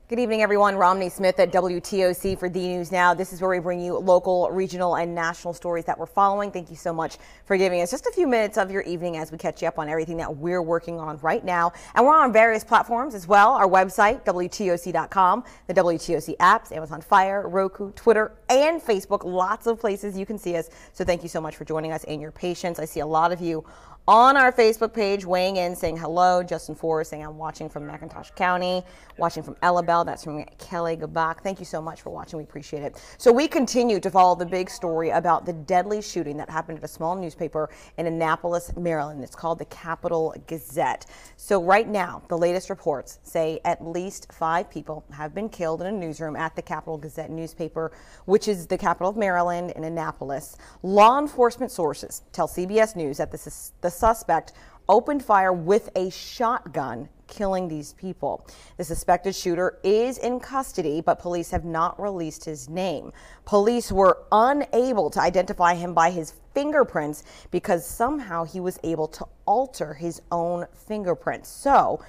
Good evening, everyone. Romney Smith at WTOC for the News Now. This is where we bring you local, regional, and national stories that we're following. Thank you so much for giving us just a few minutes of your evening as we catch you up on everything that we're working on right now. And we're on various platforms as well. Our website, WTOC.com, the WTOC apps, Amazon Fire, Roku, Twitter, and Facebook. Lots of places you can see us. So thank you so much for joining us and your patience. I see a lot of you on our Facebook page weighing in, saying hello. Justin Forrest saying I'm watching from McIntosh County, watching from Ellabelle. That's from Kelly Gabak. Thank you so much for watching. We appreciate it. So we continue to follow the big story about the deadly shooting that happened at a small newspaper in Annapolis, Maryland. It's called the Capital Gazette. So right now, the latest reports say at least 5 people have been killed in a newsroom at the Capital Gazette newspaper, which is the capital of Maryland in Annapolis. Law enforcement sources tell CBS News that the suspect opened fire with a shotgun, killing these people. The suspected shooter is in custody, but police have not released his name. Police were unable to identify him by his fingerprints because somehow he was able to alter his own fingerprints. So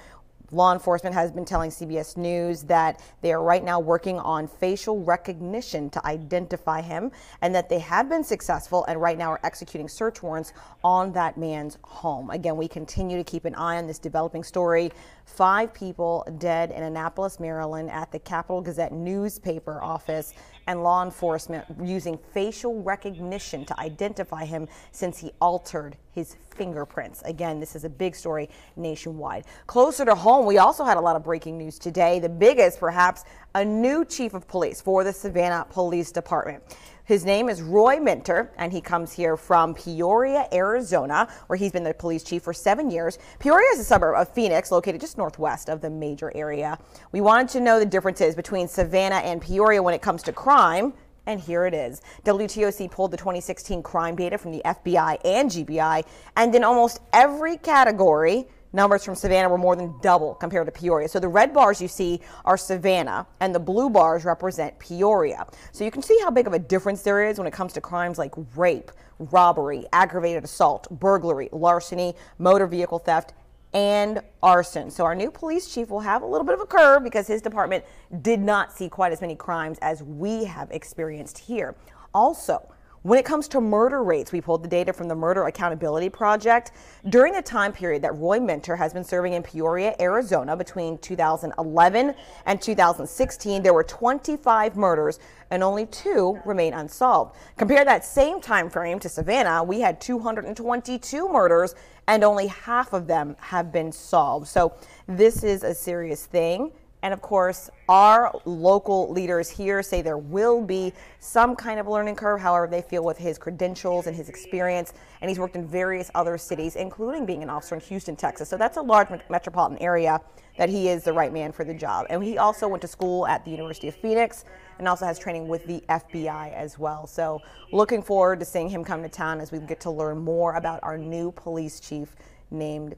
law enforcement has been telling CBS News that they are right now working on facial recognition to identify him, and that they have been successful and right now are executing search warrants on that man's home. Again, we continue to keep an eye on this developing story. 5 people dead in Annapolis, Maryland at the Capital Gazette newspaper office, and law enforcement using facial recognition to identify him since he altered his fingerprints. Again, this is a big story nationwide. Closer to home, we also had a lot of breaking news today. The biggest, perhaps, a new chief of police for the Savannah Police Department. His name is Roy Minter, and he comes here from Peoria, Arizona, where he's been the police chief for 7 years. Peoria is a suburb of Phoenix, located just northwest of the major area. We wanted to know the differences between Savannah and Peoria when it comes to crime, and here it is. WTOC pulled the 2016 crime data from the FBI and GBI, and in almost every category, numbers from Savannah were more than double compared to Peoria. So the red bars you see are Savannah, and the blue bars represent Peoria. So you can see how big of a difference there is when it comes to crimes like rape, robbery, aggravated assault, burglary, larceny, motor vehicle theft, and arson. So our new police chief will have a little bit of a curve because his department did not see quite as many crimes as we have experienced here. Also, when it comes to murder rates, we pulled the data from the Murder Accountability Project. During the time period that Roy Minter has been serving in Peoria, Arizona, between 2011 and 2016, there were 25 murders and only 2 remain unsolved. Compare that same time frame to Savannah, we had 222 murders and only half of them have been solved. So this is a serious thing. And of course, our local leaders here say there will be some kind of learning curve. However, they feel with his credentials and his experience, and he's worked in various other cities, including being an officer in Houston, Texas. So that's a large metropolitan area that he is the right man for the job. And he also went to school at the University of Phoenix and also has training with the FBI as well. So looking forward to seeing him come to town as we get to learn more about our new police chief named,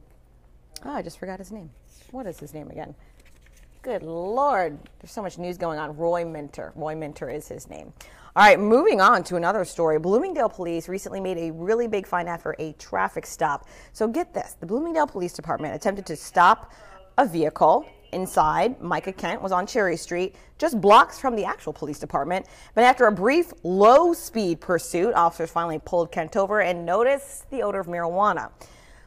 I just forgot his name. What is his name again? Good Lord, there's so much news going on. Roy Minter. Roy Minter is his name. All right, moving on to another story. Bloomingdale Police recently made a really big find after a traffic stop. So get this, the Bloomingdale Police Department attempted to stop a vehicle inside. Micah Kent was on Cherry Street, just blocks from the actual police department. But after a brief low-speed pursuit, officers finally pulled Kent over and noticed the odor of marijuana.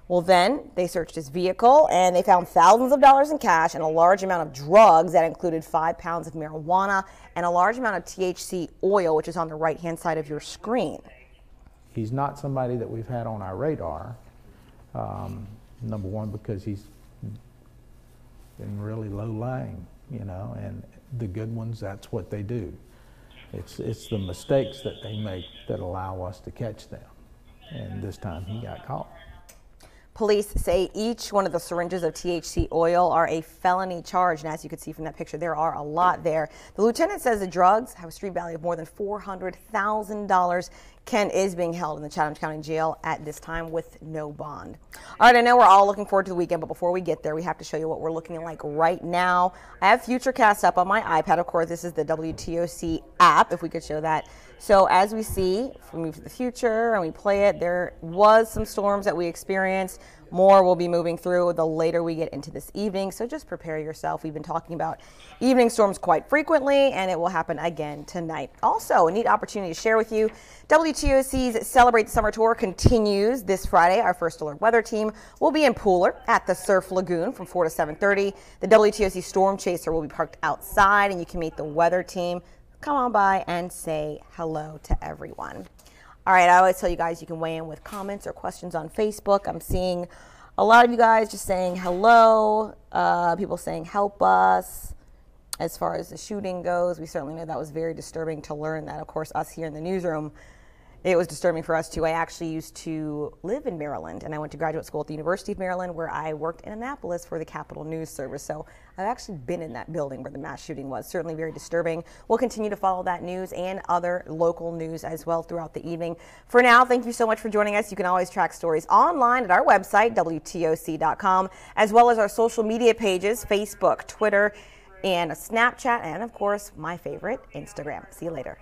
Well, then they searched his vehicle and they found thousands of dollars in cash and a large amount of drugs that included 5 pounds of marijuana and a large amount of THC oil, which is on the right-hand side of your screen. He's not somebody that we've had on our radar, number one, because he's been really low-lying, you know, and the good ones, that's what they do. It's the mistakes that they make that allow us to catch them, and this time he got caught. Police say each one of the syringes of THC oil are a felony charge, and as you can see from that picture, there are a lot there. The lieutenant says the drugs have a street value of more than $400,000. Ken is being held in the Chatham County Jail at this time with no bond. All right, I know we're all looking forward to the weekend, but before we get there, we have to show you what we're looking like right now. I have Futurecast up on my iPad. Of course, this is the WTOC app, if we could show that So as we see, if we move to the future and we play it, there was some storms that we experienced. More will be moving through the later we get into this evening. So just prepare yourself. We've been talking about evening storms quite frequently, and it will happen again tonight. Also, a neat opportunity to share with you. WTOC's Celebrate the Summer Tour continues this Friday. Our First Alert weather team will be in Pooler at the Surf Lagoon from 4 to 7:30. The WTOC Storm Chaser will be parked outside, and you can meet the weather team. Come on by and say hello to everyone. All right, I always tell you guys you can weigh in with comments or questions on Facebook. I'm seeing a lot of you guys just saying hello, people saying help us. As far as the shooting goes, we certainly know that was very disturbing to learn that. Of course, us here in the newsroom, it was disturbing for us too. I actually used to live in Maryland, and I went to graduate school at the University of Maryland, where I worked in Annapolis for the Capitol News Service. So I've actually been in that building where the mass shooting was. Certainly very disturbing. We'll continue to follow that news and other local news as well throughout the evening. For now, thank you so much for joining us. You can always track stories online at our website, WTOC.com, as well as our social media pages, Facebook, Twitter, and Snapchat, and of course, my favorite, Instagram. See you later.